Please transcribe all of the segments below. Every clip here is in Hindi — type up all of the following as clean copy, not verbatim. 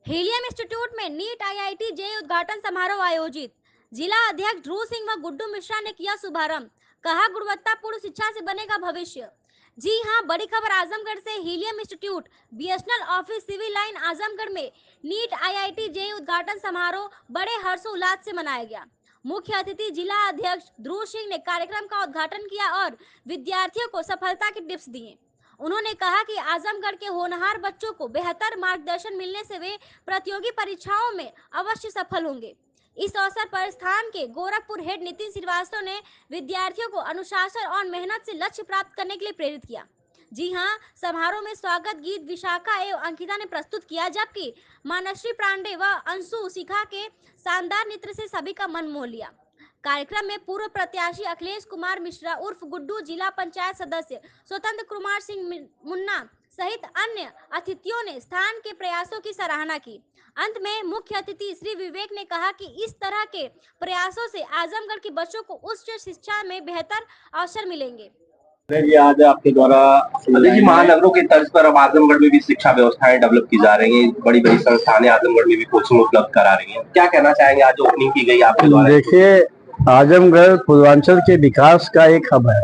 हीलियम इंस्टीट्यूट में नीट आईआईटी जेईई उद्घाटन समारोह आयोजित। जिला अध्यक्ष ध्रुव सिंह व गुड्डू मिश्रा ने किया शुभारंभ। कहा, गुणवत्तापूर्ण शिक्षा से बनेगा भविष्य। जी हां, बड़ी खबर आजमगढ़ से। Helium institute BSNL office civil line Azamgarh में नीट आईआईटी जेईई उद्घाटन समारोह बड़े हर्षोल्लास से मनाया गया। मुख्य अतिथि जिला अध्यक्ष ध्रुव सिंह ने कार्यक्रम का उद्घाटन किया और विद्यार्थियों को सफलता के टिप्स दिए। उन्होंने कहा कि आजमगढ़ के होनहार बच्चों को बेहतर मार्गदर्शन मिलने से वे प्रतियोगी परीक्षाओं में अवश्य सफल होंगे। इस अवसर पर स्थान के गोरखपुर हेड नितिन श्रीवास्तव ने विद्यार्थियों को अनुशासन और मेहनत से लक्ष्य प्राप्त करने के लिए प्रेरित किया। जी हां, समारोह में स्वागत गीत विशाखा एवं अंकिता ने प्रस्तुत किया, जबकि मानश्री पांडे व अंशु शिखा के शानदार नृत्य से सभी का मन मोह लिया। कार्यक्रम में पूर्व प्रत्याशी अखिलेश कुमार मिश्रा उर्फ गुड्डू, जिला पंचायत सदस्य स्वतंत्र कुमार सिंह मुन्ना सहित अन्य अतिथियों ने स्थान के प्रयासों की सराहना की। अंत में मुख्य अतिथि श्री विवेक ने कहा कि इस तरह के प्रयासों से आजमगढ़ के बच्चों को उच्च शिक्षा में बेहतर अवसर मिलेंगे। जी, आज आपके द्वारा महानगरों के तर्ज पर अब आजमगढ़ में भी शिक्षा व्यवस्थाएं डेवलप की जा रही हैं। बड़ी बड़ी संस्थानें आजमगढ़ में भी कोचिंग उपलब्ध करा रही हैं। क्या कहना चाहेंगे, आज ओपनिंग की गई आपके द्वारा? देखिए, आजमगढ़ पूर्वांचल के विकास का एक हब है।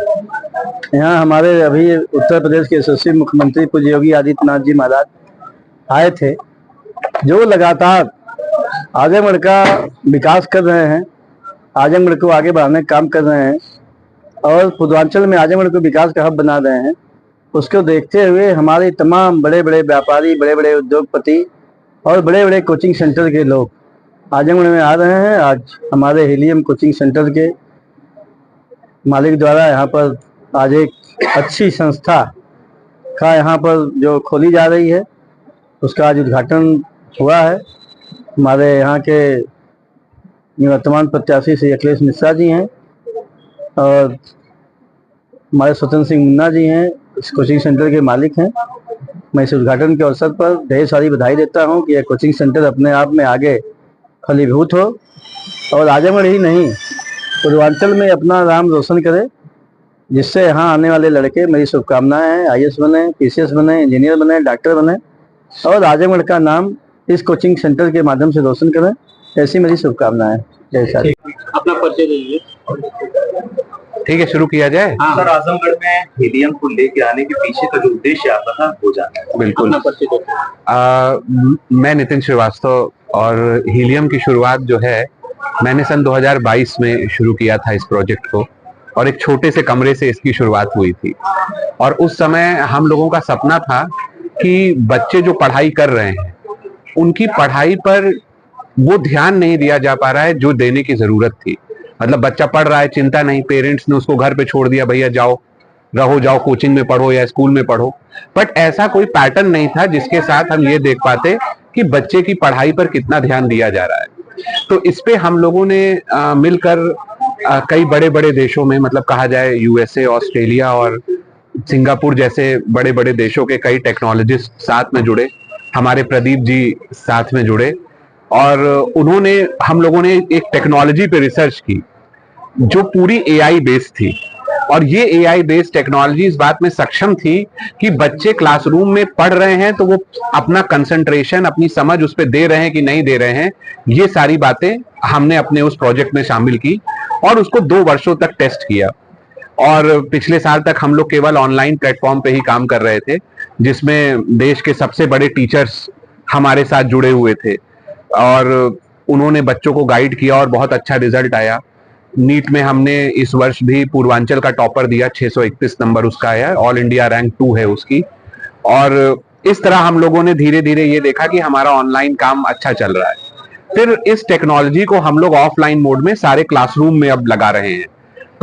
यहाँ हमारे अभी उत्तर प्रदेश के यशस्वी मुख्यमंत्री पूज्य योगी आदित्यनाथ जी महाराज आए थे, जो लगातार आजमगढ़ का विकास कर रहे हैं, आजमगढ़ को आगे बढ़ाने का काम कर रहे हैं और पूर्वांचल में आजमगढ़ को विकास का हब बना रहे हैं। उसको देखते हुए हमारे तमाम बड़े बड़े व्यापारी, बड़े बड़े उद्योगपति और बड़े बड़े कोचिंग सेंटर के लोग आजमगढ़ में आ रहे हैं। आज हमारे हीलियम कोचिंग सेंटर के मालिक द्वारा यहाँ पर आज एक अच्छी संस्था का यहाँ पर जो खोली जा रही है, उसका आज उद्घाटन हुआ है। हमारे यहाँ के निवर्तमान प्रत्याशी श्री अखिलेश मिश्रा जी हैं और हमारे स्वतंत्र सिंह मुन्ना जी हैं, इस कोचिंग सेंटर के मालिक हैं। मैं इस उद्घाटन के अवसर पर ढेर सारी बधाई देता हूं कि यह कोचिंग सेंटर अपने आप में आगे फलीभूत हो और आजमगढ़ ही नहीं, पूर्वांचल में अपना नाम रोशन करे, जिससे यहाँ आने वाले लड़के, मेरी शुभकामनाएं हैं, आईएएस बने, पीसीएस बने, इंजीनियर बने, डॉक्टर बने और आजमगढ़ का नाम इस कोचिंग सेंटर के माध्यम से रोशन करें, ऐसी मेरी शुभकामनाएं। जय। अपना परिचय दीजिए। ठीक है, शुरू किया जाए। हाँ। सर, आजमगढ़ में हीलियम को लेके आने के पीछे का जो उद्देश्य आता था वो जाना है। बिल्कुल। मैं नितिन श्रीवास्तव और हीलियम की शुरुआत जो है मैंने सन 2022 में शुरू किया था इस प्रोजेक्ट को, और एक छोटे से कमरे से इसकी शुरुआत हुई थी। और उस समय हम लोगों का सपना था कि बच्चे जो पढ़ाई कर रहे हैं उनकी पढ़ाई पर वो ध्यान नहीं दिया जा पा रहा है जो देने की जरूरत थी। मतलब बच्चा पढ़ रहा है, चिंता नहीं, पेरेंट्स ने उसको घर पे छोड़ दिया, भैया जाओ कोचिंग में पढ़ो या स्कूल में पढ़ो। बट ऐसा कोई पैटर्न नहीं था जिसके साथ हम ये देख पाते कि बच्चे की पढ़ाई पर कितना ध्यान दिया जा रहा है। तो इस पे हम लोगों ने मिलकर कई बड़े बड़े देशों में, मतलब कहा जाए यूएसए, ऑस्ट्रेलिया और सिंगापुर जैसे बड़े बड़े देशों के कई टेक्नोलॉजिस्ट साथ में जुड़े, हमारे प्रदीप जी साथ में जुड़े और हम लोगों ने एक टेक्नोलॉजी पे रिसर्च की जो पूरी एआई बेस्ड थी। और ये एआई बेस्ड टेक्नोलॉजी इस बात में सक्षम थी कि बच्चे क्लासरूम में पढ़ रहे हैं तो वो अपना कंसंट्रेशन, अपनी समझ उस पर दे रहे हैं कि नहीं दे रहे हैं, ये सारी बातें हमने अपने उस प्रोजेक्ट में शामिल की और उसको 2 वर्षों तक टेस्ट किया। और पिछले साल तक हम लोग केवल ऑनलाइन प्लेटफॉर्म पे ही काम कर रहे थे, जिसमें देश के सबसे बड़े टीचर्स हमारे साथ जुड़े हुए थे और उन्होंने बच्चों को गाइड किया और बहुत अच्छा रिजल्ट आया। नीट में हमने इस वर्ष भी पूर्वांचल का टॉपर दिया, 631 नंबर उसका आया, ऑल इंडिया रैंक 2 है उसकी। और इस तरह हम लोगों ने धीरे धीरे ये देखा कि हमारा ऑनलाइन काम अच्छा चल रहा है। फिर इस टेक्नोलॉजी को हम लोग ऑफलाइन मोड में सारे क्लासरूम में अब लगा रहे हैं।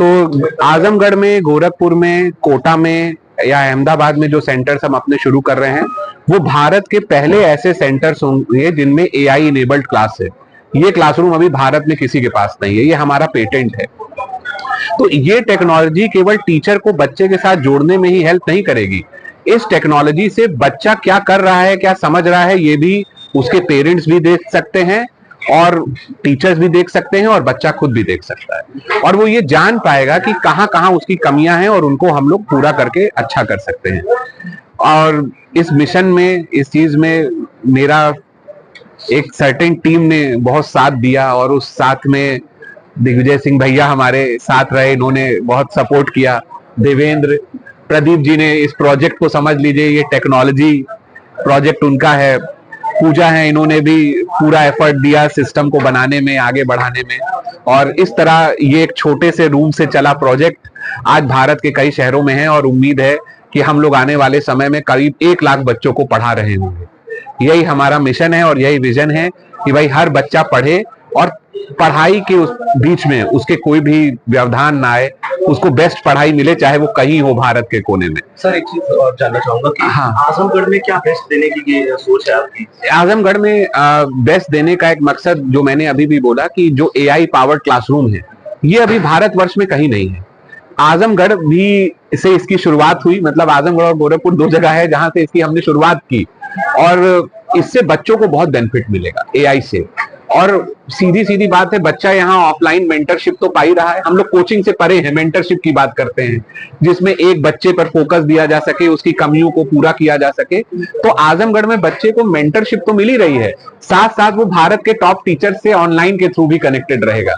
तो आजमगढ़ में, गोरखपुर में, कोटा में या अहमदाबाद में जो सेंटर्स हम अपने शुरू कर रहे हैं वो भारत के पहले ऐसे सेंटर्स होंगे जिनमें एआई इनेबल्ड क्लास है। ये क्लासरूम अभी भारत में किसी के पास नहीं है, ये हमारा पेटेंट है। तो ये टेक्नोलॉजी केवल टीचर को बच्चे के साथ जोड़ने में ही हेल्प नहीं करेगी, इस टेक्नोलॉजी से बच्चा क्या कर रहा है, क्या समझ रहा है, ये भी उसके पेरेंट्स भी देख सकते हैं और टीचर्स भी देख सकते हैं और बच्चा खुद भी देख सकता है। और वो ये जान पाएगा कि कहाँ कहाँ उसकी कमियां हैं और उनको हम लोग पूरा करके अच्छा कर सकते हैं। और इस मिशन में, इस चीज में मेरा एक सर्टेन टीम ने बहुत साथ दिया और उस साथ में दिग्विजय सिंह भैया हमारे साथ रहे, इन्होंने बहुत सपोर्ट किया। देवेंद्र, प्रदीप जी ने इस प्रोजेक्ट को, समझ लीजिए ये टेक्नोलॉजी प्रोजेक्ट उनका है। पूजा है, इन्होंने भी पूरा एफर्ट दिया सिस्टम को बनाने में, आगे बढ़ाने में। और इस तरह ये एक छोटे से रूम से चला प्रोजेक्ट आज भारत के कई शहरों में है और उम्मीद है कि हम लोग आने वाले समय में करीब 1 लाख बच्चों को पढ़ा रहे होंगे। यही हमारा मिशन है और यही विजन है कि भाई हर बच्चा पढ़े और पढ़ाई के उस बीच में उसके कोई भी व्यवधान ना आए, उसको बेस्ट पढ़ाई मिले, चाहे वो कहीं हो भारत के कोने में। सर एक चीज और जानना चाहूंगा कि हाँ। आजमगढ़ में क्या बेस्ट देने की ये सोच है आपकी? आजमगढ़ में बेस्ट देने का एक मकसद, जो मैंने अभी भी बोला, कि जो AI पावर्ड क्लासरूम है, ये अभी भारतवर्ष में कहीं नहीं है। आजमगढ़ भी से इसकी शुरुआत हुई, मतलब आजमगढ़ और गोरखपुर 2 जगह है जहां से इसकी हमने शुरुआत की, और इससे बच्चों को बहुत बेनिफिट मिलेगा AI से। और सीधी सीधी बात है, बच्चा यहाँ ऑफलाइन मेंटरशिप तो पा ही रहा है। हम लोग कोचिंग से परे हैं, मेंटरशिप की बात करते हैं, जिसमें एक बच्चे पर फोकस दिया जा सके, उसकी कमियों को पूरा किया जा सके। तो आजमगढ़ में बच्चे को मेंटरशिप तो मिल ही रही है, साथ साथ वो भारत के टॉप टीचर से ऑनलाइन के थ्रू भी कनेक्टेड रहेगा।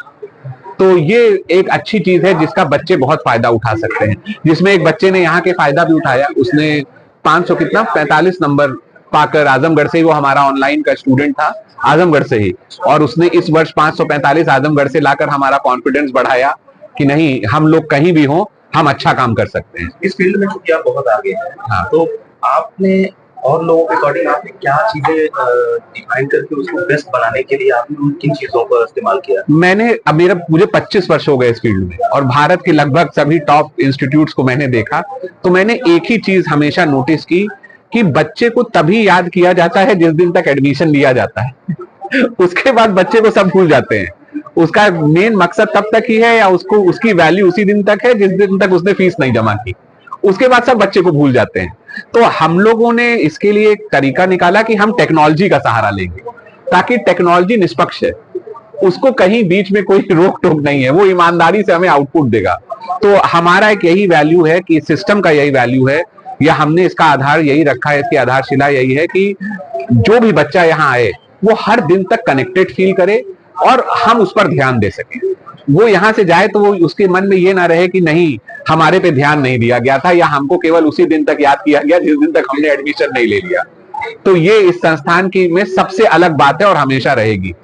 तो ये एक अच्छी चीज है जिसका बच्चे बहुत फायदा उठा सकते हैं। जिसमें एक बच्चे ने यहाँ के फायदा भी उठाया, उसने 45 नंबर पाकर, आजमगढ़ से ही, वो हमारा ऑनलाइन का स्टूडेंट था आजमगढ़ से ही, और उसने इस वर्ष 545 आजमगढ़ से लाकर हमारा कॉन्फिडेंस बढ़ाया कि नहीं, हम लोग कहीं भी हों, हम अच्छा काम कर सकते हैं। इस फील्ड में चूंकि आप बहुत आगे हैं, हाँ। तो आपने और लोगों के अकॉर्डिंग आपने क्या चीजें डिफाइन करके उसको बेस्ट बनाने के लिए आपने किन चीजों का इस्तेमाल किया? मुझे 25 वर्ष हो गए इस फील्ड में, और भारत के लगभग सभी टॉप इंस्टीट्यूट्स को मैंने देखा। तो मैंने एक ही चीज हमेशा नोटिस की कि बच्चे को तभी याद किया जाता है जिस दिन तक एडमिशन लिया जाता है। उसके बाद बच्चे को सब भूल जाते हैं। उसका मेन मकसद तब तक ही है, या उसको उसकी वैल्यू उसी दिन तक है जिस दिन तक उसने फीस नहीं जमा की। उसके बाद सब बच्चे को भूल जाते हैं। तो हम लोगों ने इसके लिए एक तरीका निकाला कि हम टेक्नोलॉजी का सहारा लेंगे, ताकि टेक्नोलॉजी निष्पक्ष है, उसको कहीं बीच में कोई रोक टोक नहीं है, वो ईमानदारी से हमें आउटपुट देगा। तो हमारा एक यही वैल्यू है, कि सिस्टम का यही वैल्यू है, या हमने इसका आधार यही रखा है, इसकी आधारशिला यही है कि जो भी बच्चा यहाँ आए वो हर दिन तक कनेक्टेड फील करे और हम उस पर ध्यान दे सकें। वो यहाँ से जाए तो वो उसके मन में ये ना रहे कि नहीं, हमारे पे ध्यान नहीं दिया गया था, या हमको केवल उसी दिन तक याद किया गया जिस दिन तक हमने एडमिशन नहीं ले लिया। तो ये इस संस्थान की में सबसे अलग बात है और हमेशा रहेगी।